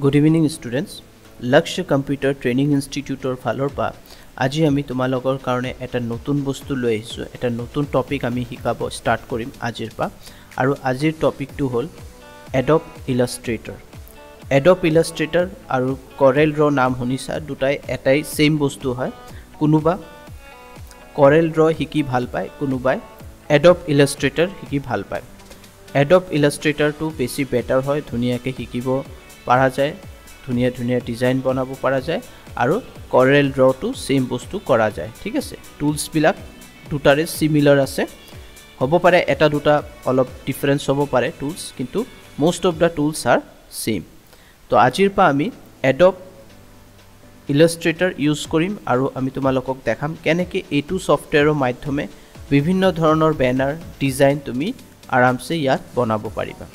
Good evening students. Lakshya Computer Training Institute or ফালৰ পৰা আজি আমি তোমালোকৰ কাৰণে এটা নতুন বস্তু লৈ আহিছো এটা নতুন টপিক আমি শিকাব স্টাৰ্ট কৰিম আজিৰ পৰা আৰু আজিৰ টপিকটো হ'ল Adobe Illustrator আৰু Corel Draw নাম শুনিছা দুটাই এটাই সেম বস্তু হয় কোনোবা Corel Draw শিকি ভাল পায় কোনোবাই Adobe Illustrator শিকি ভাল পায় Adobe Illustrator টো বেছি বেটাৰ হয় ধুনিয়াকে শিকিব পাৰা যায় ধুনিয়া ধুনিয়া ডিজাইন বনাব পাৰা যায় আৰু Corel Draw টো সেম বস্তু কৰা যায় ঠিক আছে টুলস বিলাক দুটাৰে সিমিলাৰ আছে হ'ব পাৰে এটা দুটা অলপ ডিফাৰেন্স হ'ব পাৰে টুলস কিন্তু most of the tools are same তো আজিৰ পৰা আমি Adobe Illustrator ইউজ কৰিম আৰু আমি তোমালোকক দেখাম কেনেকৈ এইটো সফটওয়্যাৰৰ মাধ্যমে বিভিন্ন ধৰণৰ ব্যানাৰ ডিজাইন তুমি আৰামসে ইয়াত বনাব পাৰিবা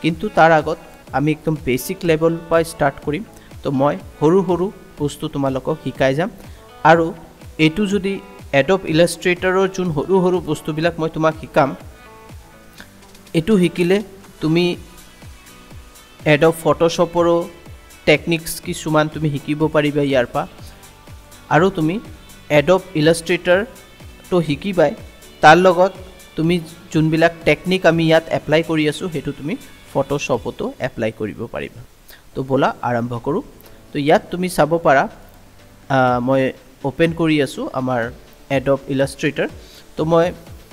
কিন্তু তাৰ আগত আমি একদম বেসিক লেভেল পৰা স্টাৰ্ট কৰিম তো মই হৰু হৰু বস্তু তোমালোকক শিকাই যাম আৰু এটো যদি Adobe Illustratorৰ জুন হৰু হৰু বস্তুবিলাক মই তোমাক শিকাম এটো শিকিলে তুমি Adobe Photoshopৰো টেকনিক্স কিছুমান তুমি শিকিব পাৰিবা ইয়াৰ পৰা আৰু তুমি Adobe Illustrator তো শিকিবাই তাৰ লগত তুমি জুনবিলাক টেকনিক আমি ইয়াত এপ্লাই কৰি আছো হেতু তুমি Photoshopতো এপ্লাই কৰিব পাৰিবা তো বলা আৰম্ভ কৰো তো ইয়াত তুমি চাব পাৰা মই ওপেন কৰি আছো আমাৰ Adobe Illustrator তো মই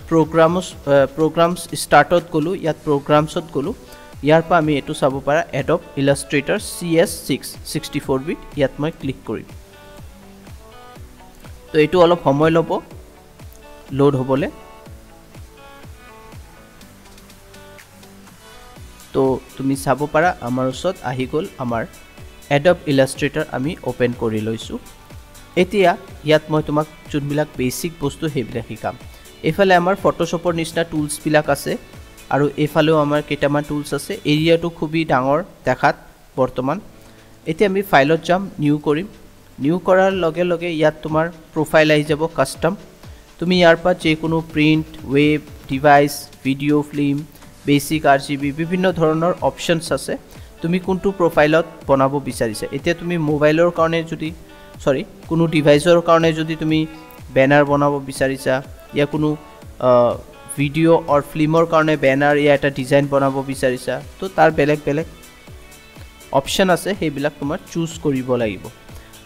programs startত গলো ইয়াত programsত গলো ইয়াৰ পৰা আমি এটো চাব পাৰা Adobe Illustrator CS6 64 বিট ইয়াত মই ক্লিক কৰিম তো এটো অলপ সময় লব লোড হ'বলে তো তুমি চাব পাৰা আমাৰ ওচৰত আহি গল আমাৰ Adobe Illustrator আমি ওপেন কৰি লৈছো এতিয়া ইয়াত মই তোমাক যোনবিলাক বেসিক বস্তু হেবিলাক শিকাম এফালে আমাৰ Photoshopৰ নিচিনা টুলস বিলাক আছে আৰু এফালেও আমাৰ কেটামান টুলস আছে এৰিয়াটো খুবই ডাঙৰ দেখাত বৰ্তমান এতিয়া আমি ফাইলত যাম নিউ কৰিম নিউ কৰাৰ লগে লগে ইয়াত তোমাৰ প্ৰফাইল আহি যাব কাস্টম তুমি ইয়াৰ পৰা যে কোনো print web device video film basic RGB বিভিন্ন ধৰণৰ অপশনস আছে তুমি কোনটো প্ৰফাইলত বনাব বিচাৰিছা এতিয়া তুমি মোবাইলৰ কাৰণে যদি কোনো ডিভাইসৰ কাৰণে যদি তুমি ব্যানাৰ বনাব বিচাৰিছা ইয়া কোনো ভিডিও অৰ ফিল্মৰ কাৰণে ব্যানাৰ ইয়া এটা ডিজাইন বনাব বিচাৰিছা তো তাৰ বেলেগ বেলেগ অপশন আছে হেবিলাক তোমাৰ চুজ কৰিব লাগিব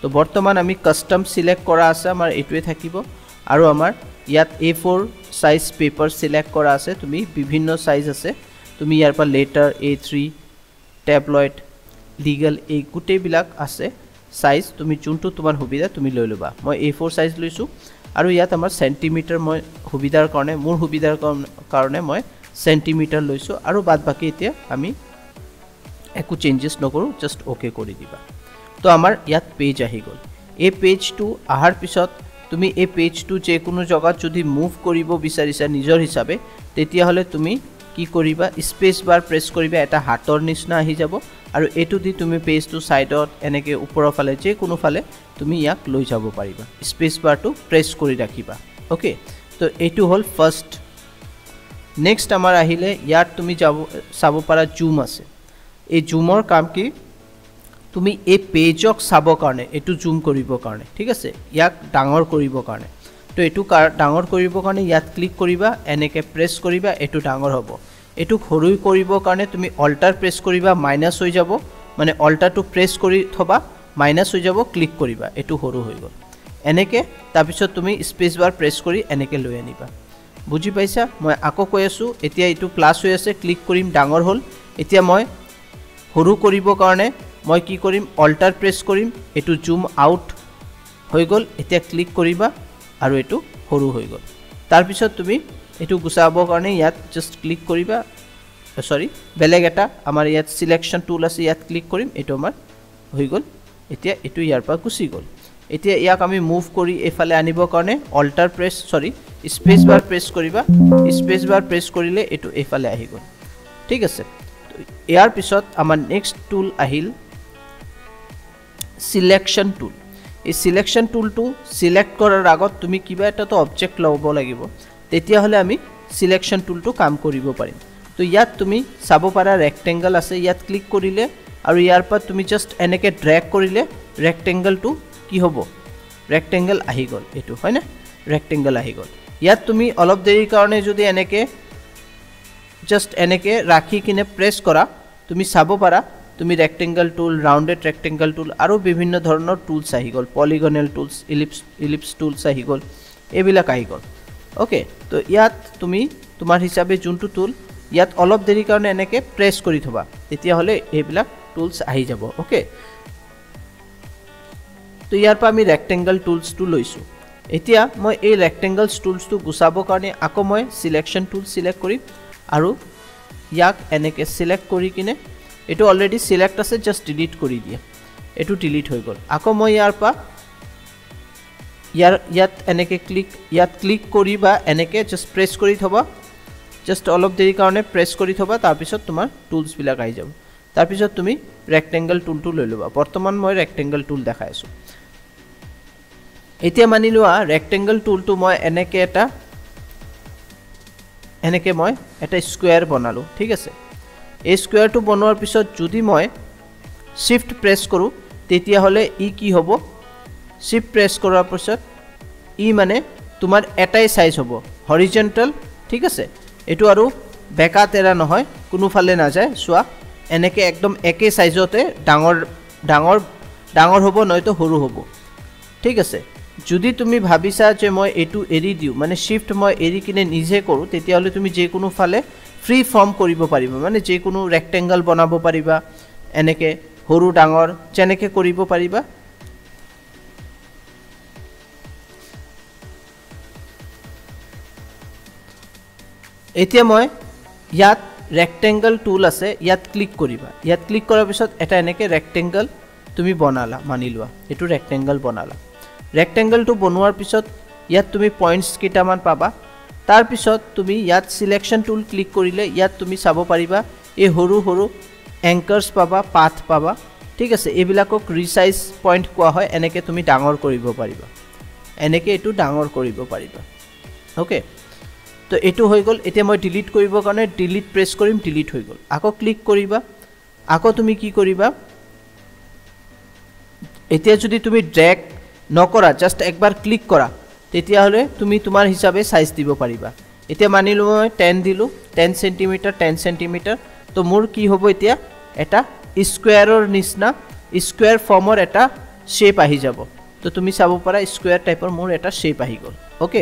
তো বৰ্তমান আমি কাস্টম সিলেক্ট কৰা আছে আমাৰ এটোৱে থাকিব আৰু আমাৰ ইয়াত A4 সাইজ পেপাৰ সিলেক্ট কৰা আছে তুমি বিভিন্ন সাইজ আছে তুমি ইয়াৰ পৰা লেটাৰ A3 ট্যাবলয়েড লিগ্যাল এই গুটে বিলাক আছে সাইজ তুমি যোনটো তোমাৰ সুবিধা তুমি লৈ লবা মই A4 সাইজ লৈছো আৰু ইয়াত আমাৰ সেন্টিমিটাৰ মই সুবিধাৰ কাৰণে মোৰ সুবিধাৰ কাৰণে মই সেন্টিমিটাৰ লৈছো আৰু বাদ বাকি এতিয়া আমি একো চেঞ্জেস নকৰো জাস্ট ওকে কৰি দিবা তো আমাৰ ইয়াত পেজ আহি গল এই পেজটো আহাৰ পিছত তুমি এই পেজটো যে কোনো জায়গাত যদি মুভ কৰিব বিচাৰিছা নিজৰ হিচাপে তেতিয়া হলে তুমি কি কৰিবা স্পেস বাৰ প্ৰেছ কৰিবা এটা হাতৰ নিচিনা আহি যাব আৰু এটো দি তুমি পেজটো সাইডত এনেকে ওপৰৰ ফালে যে কোনো ফালে তুমি ইয়াক লৈ যাব পাৰিবা স্পেস বাৰটো প্ৰেছ কৰি ৰাখিবা ওকে তো এটো হল ফাৰ্স্ট নেক্সট আমাৰ আহিলে ইয়াত তুমি চাব পাৰা জুম আছে এই জুমৰ কাম কি তুমি এই পেজক চাব কাৰণে এটো জুম কৰিব কাৰণে ঠিক আছে ইয়াক ডাঙৰ কৰিব কাৰণে তো এটো ডাঙৰ কৰিব কাৰণে ইয়াত ক্লিক কৰিবা এনেকে প্ৰেছ কৰিবা এটো ডাঙৰ হ'ব এটো সৰু কৰিব কাৰণে তুমি অল্টাৰ প্ৰেছ কৰিবা মাইনাস হৈ যাব মানে অল্টাৰটো প্ৰেছ কৰি থবা মাইনাস হৈ যাব ক্লিক কৰিবা এটো সৰু হৈ গল এনেকে তাৰ পিছত তুমি স্পেস বাৰ প্ৰেছ কৰি এনেকে লৈ আনিবা বুজি পাইছা মই আকৌ কৈ আছো এতিয়া এটো প্লাস হৈ আছে ক্লিক কৰিম ডাঙৰ হল এতিয়া মই সৰু কৰিব কাৰণে মই কি কৰিম অল্টাৰ প্ৰেছ কৰিম এটো জুম আউট হৈ গল এতিয়া ক্লিক কৰিবা আৰু এটো সৰু হৈ গল তাৰ পিছত তুমি এটো গুছাব কাৰণে ইয়াত জাস্ট ক্লিক কৰিবা বেলেগ এটা আমাৰ ইয়াত সিলেকশন টুল আছে ইয়াত ক্লিক কৰিম এটো আমাৰ হৈ গল এতিয়া এটো ইয়াৰ পৰা গুছি গল এতিয়া ইয়াক আমি মুভ কৰি এফালে আনিব কাৰণে অল্টাৰ প্ৰেছ স্পেস বাৰ প্ৰেছ কৰিবা স্পেস বাৰ প্ৰেছ কৰিলে এটো এফালে আহি গল ঠিক আছে ইয়াৰ পিছত আমাৰ নেক্সট টুল আহিল সিলেকশন টুল এই সিলেকশন টুলটো সিলেক্ট কৰাৰ আগত তুমি কিবা এটা তো অবজেক্ট লব লাগিব তেতিয়া হলে আমি সিলেকশন টুলটো কাম কৰিব পাৰিম তো ইয়াত তুমি চাব পাৰা ৰেক্টেঙ্গল আছে ইয়াত ক্লিক কৰিলে আৰু ইয়াৰ পৰা তুমি জাস্ট এনেকে ড্ৰেগ কৰিলে ৰেক্টেংগলটো কি হ'ব ৰেক্টেংগল আহি গ'ল এটো হয় না ৰেক্টেংগল আহি গ'ল ইয়াত তুমি অলপ দেৰি কাৰণে যদি এনেকে জাস্ট এনেকে ৰাখি কিনে প্ৰেছ কৰা তুমি চাব পাৰা তুমি ৰেক্টেংগল টুল ৰাউন্ডেড ৰেক্টেংগল টুল আৰু বিভিন্ন ধৰণৰ টুলস আহি গ'ল পলিগনাল টুলস ইলিপস টুলস আহি গ'ল এবিলাক আহি গ'ল ওকে তো ইয়াত তুমি তোমাৰ হিচাপে যোনটো টুল ইয়াত অলপ দেৰি কাৰণে এনেকে প্ৰেছ কৰি থবা তেতিয়া হলে এবিলাক টুলস আহি যাব ওকে তো ইয়াৰ পৰা আমি ৰেক্টেংগল টুলস টু লৈছো এতিয়া মই এই ৰেক্টেংগল টুলস টু গুছাব কাৰণে আকৌ মই সিলেকশন টুল সিলেক্ট কৰিম আৰু ইয়াক এনেকে সিলেক্ট কৰি কিনে এটো অলৰেডি সিলেক্ট আছে জাস্ট ডিলিট কৰি দিয়া এটো ডিলিট হৈ গ'ল আকৌ মই ইয়াৰ পৰা ইয়াত এনেকে ক্লিক কৰি বা এনেকে জাস্ট প্ৰেছ কৰি থবা জাস্ট অলপ দেৰি কাৰণে প্ৰেছ কৰি থবা তাৰ পিছত তোমাৰ টুলস বিলাক আহি যাব তাৰ পিছত তুমি ৰেক্টেংগল টুলটো লৈ লবা বৰ্তমান মই ৰেক্টেংগল টুল দেখাই আছো এতিয়া মানি লোৱা ৰেক্টেংগল টুলটো মই এনেকে মই এটা স্কয়াৰ বনালো ঠিক আছে এই স্কয়াৰটো বনোৱাৰ পিছত যদি মই শিফট প্ৰেছ কৰো তেতিয়া হলে ই কি হ'ব শিফট প্ৰেছ কৰাৰ পিছত ই মানে তোমাৰ এটাই সাইজ হ'ব হৰিজন্টাল ঠিক আছে এটো আৰু বেকা তেৰা নহয় কোনো ফালে না যায় সোয়া এনেকে একদম একে সাইজতে ডাঙৰ হ'ব নয়তো সৰু হ'ব ঠিক আছে যদি তুমি ভাবিছা যে মই এটো এৰি দিও মানে শিফট মই এৰি কিনে নিজে কৰো তেতিয়া হলে তুমি যে কোনো ফালে ফ্ৰী ফৰ্ম কৰিব পাৰিবা মানে যে কোনো ৰেক্টেংগল বনাব পাৰিবা এনেকে সৰু ডাঙৰ যেনেকে কৰিব পাৰিবা এতিয়া মই ইয়াত ৰেক্টেংগল টুল আছে ইয়াত ক্লিক কৰিবা ইয়াত ক্লিক কৰাৰ পিছত এটা এনেকে ৰেক্টেংগল তুমি বনালা মানি লোৱা এটো ৰেক্টেংগল বনালা ৰেক্টেংগলটো বনোৱাৰ পিছত ইয়াত তুমি পয়েন্টস কিটামান পাবা তাৰ পিছত তুমি ইয়াত সিলেকশন টুল ক্লিক কৰিলে ইয়াত তুমি চাব পাৰিবা এই হৰু এংকাৰস পাবা পাথ পাবা ঠিক আছে এবিলাকক ৰিসাইজ পয়েন্ট কোৱা হয় এনেকে তুমি ডাঙৰ কৰিব পাৰিবা এনেকে এটো ডাঙৰ কৰিব পাৰিবা ওকে তো এটো হৈ গল এতিয়া মই ডিলিট কৰিব কাৰণে ডিলিট প্ৰেছ কৰিম ডিলিট হৈ গল আকৌ ক্লিক কৰিবা আকৌ তুমি কি কৰিবা এতিয়া যদি তুমি ড্ৰেগ নকৰা জাস্ট একবাৰ ক্লিক কৰা তেতিয়া হলে তুমি তোমাৰ হিচাপে সাইজ দিব পাৰিবা এতিয়া মানি লও মই 10 দিলু 10 সেমি 10 সেমি তো মোৰ কি হ'ব এতিয়া এটা স্কয়াৰৰ নিচনা স্কয়াৰ ফৰ্মৰ এটা শেপ আহি যাব তো তুমি চাব পাৰা স্কয়াৰ টাইপৰ মোৰ এটা শেপ আহি গল ওকে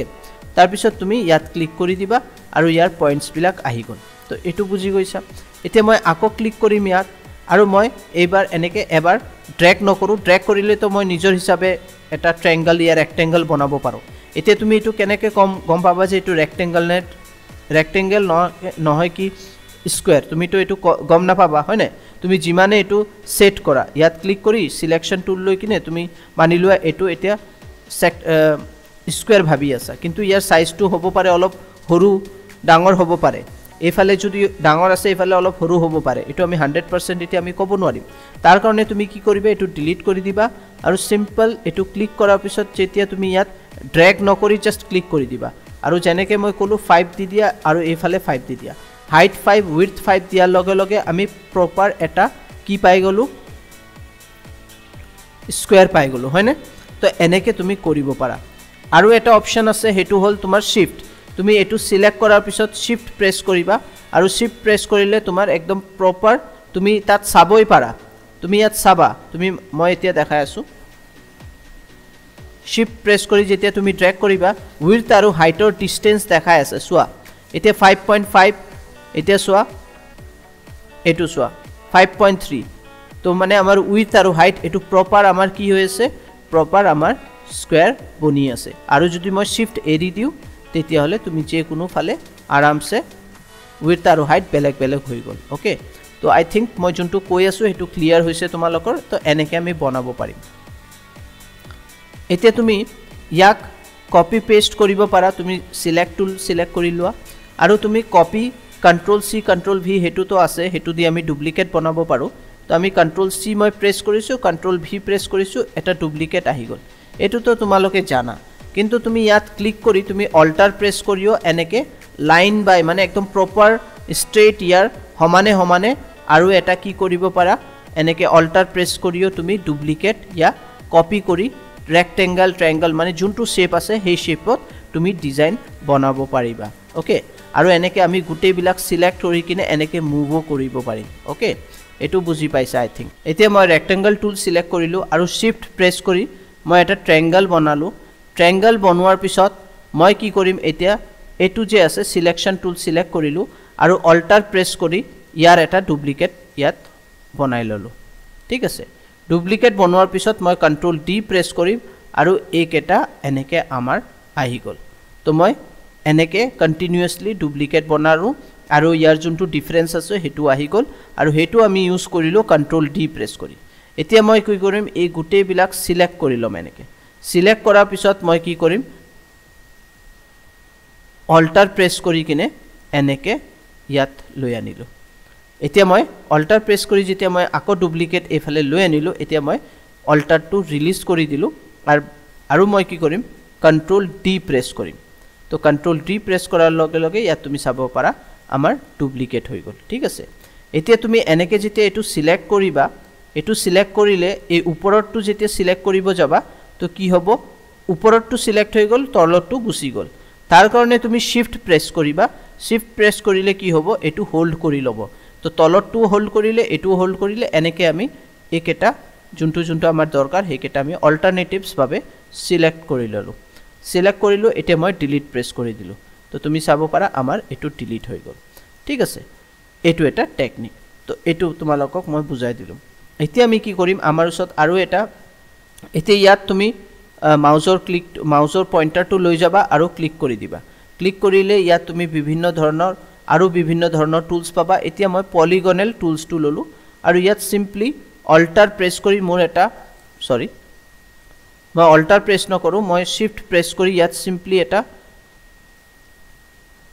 তাৰ পিছত তুমি ইয়াত ক্লিক কৰি দিবা আৰু ইয়াৰ পয়েন্টস বিলাক আহি গল তো এটো বুজি গৈছা এতিয়া মই আকৌ ক্লিক কৰিম ইয়াত আৰু মই এইবাৰ এনেকে এবাৰ ড্ৰেগ নকৰো ড্ৰেগ কৰিলে তো মই নিজৰ হিচাপে এটা ট্ৰায়াঙ্গল ইয়া ৰেক্টেংগল বনাব পাৰো এতিয়া তুমি এটো কেনেকে গম পাবা যে এটো ৰেক্টেংগল নহয় কি স্কয়াৰ তুমি তো এটো গম না পাবা হয় না তুমি জিমানে এটো সেট কৰা ইয়াত ক্লিক কৰি সিলেকশন টুল লৈ কিনে তুমি মানি লোৱা এটো এতিয়া স্কয়াৰ ভাবি আছা কিন্তু ইয়াৰ সাইজটো হ'ব পাৰে অলপ সৰু ডাঙৰ হ'ব পাৰে এফালে যদি ডাঙৰ আছে এফালে অলপ সৰু হ'ব পাৰে এটো আমি 100% এতিয়া আমি ক'ব নোৱাৰিম তাৰ কাৰণে তুমি কি কৰিবা এটো ডিলিট কৰি দিবা আৰু সিম্পল এটো ক্লিক কৰাৰ পিছত যেতিয়া তুমি ইয়াত ড্ৰেগ নকৰি জাস্ট ক্লিক কৰি দিবা আৰু যেনেকে মই কলো 5 দি দিয়া আৰু এফালে 5 দি দিয়া হাইট 5 উইডথ 5 দিয়াৰ লগে লগে আমি প্ৰপাৰ এটা কি পাই গলো স্কয়াৰ পাই গলো হয়নে তো এনেকে তুমি কৰিব পাৰা আৰু এটা অপচন আছে হেতু হল তোমাৰ শিফট তুমি এটো সিলেক্ট কৰাৰ পিছত শিফট প্ৰেছ কৰিবা আৰু শিফট প্ৰেছ কৰিলে তোমাৰ একদম প্ৰপাৰ তুমি তাত চাবই পাৰা তুমি ইয়াত চাবা তুমি মই এতিয়া দেখাই আছো শিফট প্ৰেছ কৰি যেতিয়া তুমি ড্ৰেগ কৰিবা উইডথ আৰু হাইটৰ ডিসটেন্স দেখাই আছে সোয়া এতিয়া 5.5 এতিয়া সোয়া এটো সোয়া 5.3 তো মানে আমাৰ উইডথ আৰু হাইট এটো প্ৰপাৰ আমাৰ কি হৈ আছে প্ৰপাৰ আমাৰ স্কয়াৰ বনি আছে আৰু যদি মই শিফট এৰি দিও তেতিয়া হলে তুমি যে কোনো ফালে আৰামছে উইডথ আৰু হাইট বেলেগ হৈ গল ওকে তো আই থিংক মই যোনটো কৈ আছো হেতু ক্লিয়াৰ হৈছে তোমালোকৰ তো এনেকে আমি বনাব পাৰিম এতিয়া তুমি ইয়াক কপি পেস্ট কৰিব পাৰা তুমি সিলেক্ট টুল সিলেক্ট কৰি লোৱা আৰু তুমি কপি কন্ট্ৰোল সি কন্ট্ৰোল ভি হেতু তো আছে হেতু দি আমি ডুপ্লিকেট বনাব পাৰো তো আমি কন্ট্ৰোল সি মই প্ৰেছ কৰিছো কন্ট্ৰোল ভি প্ৰেছ কৰিছো এটা ডুপ্লিকেট আহি গল এটো তো তোমালোকে জানা কিন্তু তুমি ইয়াত ক্লিক কৰি তুমি অল্টাৰ প্ৰেছ কৰিও এনেকে লাইন বাই মানে একদম প্ৰপাৰ স্ট্ৰেইট ইয়াৰ সমানে আৰু এটা কি কৰিব পাৰা এনেকে অল্টাৰ প্ৰেছ কৰিও তুমি ডুপ্লিকেট ইয়া কপি কৰি ৰেক্টেংগল ট্ৰায়াঙ্গল মানে যোনটো শেপ আছে সেই শেপত তুমি ডিজাইন বনাব পাৰিবা ওকে আৰু এনেকে আমি গুটেইবিলাক সিলেক্ট কৰি কিনে এনেকে মুভও কৰিব পাৰিম ওকে এটো বুজি পাইছা আই থিংক এতিয়া মই ৰেক্টেংগল টুল সিলেক্ট কৰিলো আৰু শিফট প্ৰেছ কৰি মই এটা ট্ৰায়াঙ্গল বনালো ট্ৰায়াঙ্গল বনোৱাৰ পিছত মই কি কৰিম এতিয়া এটো যে আছে সিলেকশন টুল সিলেক্ট কৰিলো আৰু অল্টাৰ প্ৰেছ কৰি ইয়াৰ এটা ডুপ্লিকেট ইয়াত বনাই ললো ঠিক আছে ডুপ্লিকেট বনোৱাৰ পিছত মই কন্ট্ৰোল ডি প্ৰেছ কৰিম আৰু এইকেটা এনেকে আমাৰ আহি গল তো মই এনেকে কন্টিনিউয়াসলি ডুপ্লিকেট বনাৰো আৰু ইয়াৰ যোনটো ডিফাৰেন্স আছে হেতু আহি গল আৰু হেতু আমি ইউজ কৰিলো কন্ট্ৰোল ডি প্ৰেছ কৰি এতিয়া মই কি কৰিম এই গুটেই বিলাক সিলেক্ট কৰি লম এনেকে সিলেক্ট কৰাৰ পিছত মই কি কৰিম অল্টাৰ প্ৰেছ কৰি কিনে এনেকে ইয়াত লৈ আনিলো এতিয়া মই অল্টাৰ প্ৰেছ কৰি যেতিয়া মই আকৌ ডুপ্লিকেট এফালে লৈ আনিলো এতিয়া মই অল্টাৰটো ৰিলিজ কৰি দিলো আৰু মই কি কৰিম কন্ট্ৰোল ডি প্ৰেছ কৰিম তো কন্ট্ৰোল ডি প্ৰেছ কৰাৰ লগে লগে ইয়াত তুমি চাব পাৰা আমাৰ ডুপ্লিকেট হৈ গল ঠিক আছে এতিয়া তুমি এনেকে যেতিয়া এটো সিলেক্ট কৰিবা এটো সিলেক্ট কৰিলে এই ওপৰৰটো যেতিয়া সিলেক্ট কৰিব যাবা তো কি হ'ব ওপৰৰটো সিলেক্ট হৈ গল তলৰটো গুচি গল তাৰ কাৰণে তুমি শিফট প্ৰেছ কৰিবা শিফট প্ৰেছ কৰিলে কি হ'ব এটো হোল্ড কৰি লব তো তলৰটো হোল্ড কৰিলে এটো হোল্ড কৰিলে এনেকে আমি একেটা যোনটো আমাৰ দৰকাৰ হেকেটা আমি অল্টাৰনেটিভস ভাবে সিলেক্ট কৰি ললো সিলেক্ট কৰিলো এতিয়া মই ডিলিট প্ৰেছ কৰি দিলো তো তুমি চাব পাৰা আমাৰ এটো ডিলিট হৈ গল ঠিক আছে এটো এটা টেকনিক তো এটো তোমালোকক মই বুজাই দিলো এতিয়া আমি কি কৰিম আমাৰ ওচৰত আৰু এটা এতিয়া ইয়াত তুমি মাউজৰ পইণ্টাৰটো লৈ যাবা আৰু ক্লিক কৰি দিবা ক্লিক কৰিলে ইয়াত তুমি বিভিন্ন ধৰণৰ টুলস পাবা এতিয়া মই পলিগনেল টুলসটো ললো আৰু ইয়াত সিম্পলি অল্টাৰ প্ৰেছ কৰি মোৰ এটা মই অল্টাৰ প্ৰেছ নকৰো মই শিফট প্ৰেছ কৰি ইয়াত সিম্পলি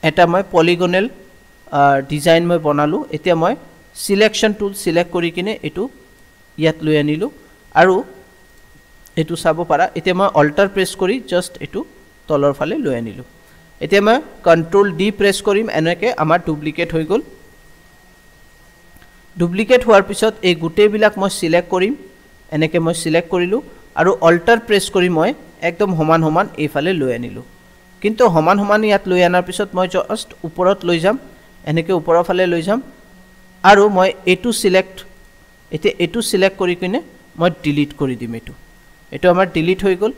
এটা মই পলিগনেল ডিজাইন মই বনালো এতিয়া মই সিলেকশন টুল সিলেক্ট কৰি কিনে এটো ইয়াত লৈ আনিলো আৰু এটো চাব পাৰা এতিয়া মই অল্টাৰ প্ৰেছ কৰি জাস্ট এটো তলৰ ফালে লৈ আনিলো এতিয়া মই কন্ট্ৰোল ডি প্ৰেছ কৰিম এনেকে আমাৰ ডুপ্লিকেট হৈ গল ডুপ্লিকেট হোৱাৰ পিছত এই গুটেই বিলাক মই সিলেক্ট কৰিম এনেকে মই সিলেক্ট কৰিলো আৰু অল্টাৰ প্ৰেছ কৰি মই একদম সমান এইফালে লৈ আনিলো কিন্তু সমান ইয়াত লৈ আনাৰ পিছত মই জাস্ট ওপৰত লৈ যাম এনেকে ওপৰৰ ফালে লৈ যাম আৰু মই এটো সিলেক্ট কৰি কিনে মই ডিলিট কৰি দিম এটো আমাৰ ডিলিট হৈ গল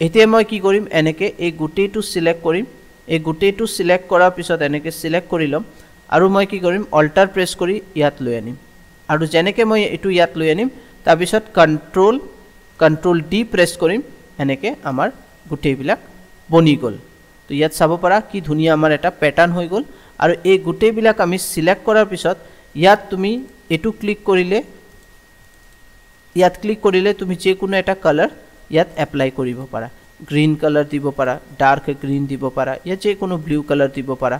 এতিয়া মই কি কৰিম এনেকে এই গুটেইটো সিলেক্ট কৰিম এই গুটেইটো সিলেক্ট কৰাৰ পিছত এনেকে সিলেক্ট কৰি লম আৰু মই কি কৰিম অল্টাৰ প্ৰেছ কৰি ইয়াত লৈ আনিম আৰু যেনেকে মই এটো ইয়াত লৈ আনিম তাৰ পিছত কন্ট্ৰোল ডি প্ৰেছ কৰিম এনেকে আমাৰ গুটেইবিলাক বনি গল তো ইয়াত চাব পাৰা কি ধুনিয়া আমাৰ এটা প্যাটাৰ্ন হৈ গল আৰু এই গুটেইবিলাক আমি সিলেক্ট কৰাৰ পিছত ইয়াত তুমি এটো ক্লিক কৰিলে তুমি যে কোনো এটা কালাৰ ইয়াত এপ্লাই কৰিব পাৰা গ্ৰীন কালাৰ দিব পাৰা ডাৰ্ক গ্ৰীন দিব পাৰা ইয়া যে কোনো ব্লু কালাৰ দিব পাৰা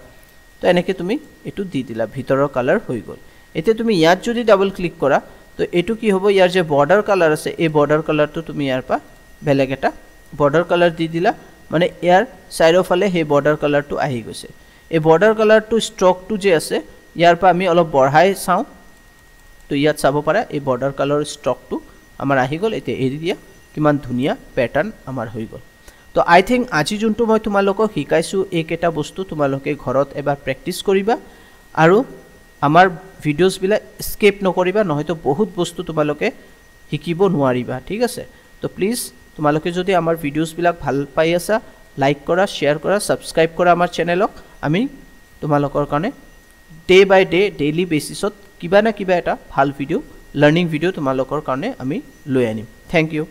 তো এনেকে তুমি এটো দি দিলা ভিতৰৰ কালাৰ হৈ গল এতিয়া তুমি ইয়াত যদি ডাবল ক্লিক কৰা তো এটো কি হ'ব ইয়াৰ যে বৰ্ডাৰ কালাৰ আছে এই বৰ্ডাৰ কালাৰটো তুমি ইয়াৰ পা বেলেগ এটা বৰ্ডাৰ কালাৰ দি দিলা মানে ইয়াৰ সাইডৰ ফালে হে বৰ্ডাৰ কালাৰটো আহি গৈছে এই বৰ্ডাৰ কালাৰটো ষ্ট্ৰোকটো যে আছে ইয়াৰ পা আমি অলপ বঢ়াই চাও তো ইয়াত চাব পাৰা এই বৰ্ডাৰ কালাৰ ষ্ট্ৰোকটো আমাৰ আহি গল এতিয়া এৰি দিয়া কিমান ধুনিয়া প্যাটাৰ্ন আমাৰ হৈ গল তো আই থিংক আজি যোনটো মই তোমালোকক শিকাইছো এইকেটা বস্তু তোমালোকে ঘৰত এবাৰ প্ৰেক্টিস কৰিবা আৰু আমাৰ ভিডিওস বিলা স্কিপ নকৰিবা নহয়তো বহুত বস্তু তোমালোকে শিকিব নোৱাৰিবা ঠিক আছে তো প্লিজ তোমালোকে যদি আমাৰ ভিডিওস বিলাক ভাল পাই আছা লাইক কৰা শেয়াৰ কৰা সাবস্ক্ৰাইব কৰা আমাৰ চেনেলক আমি তোমালোকৰ কাৰণে ডে বাই ডে ডেইলি বেসিছত কিবা না কিবা এটা ভাল ভিডিও লাৰ্নিং ভিডিও তোমালোকৰ কাৰণে আমি লৈ আনিম থ্যাংক ইউ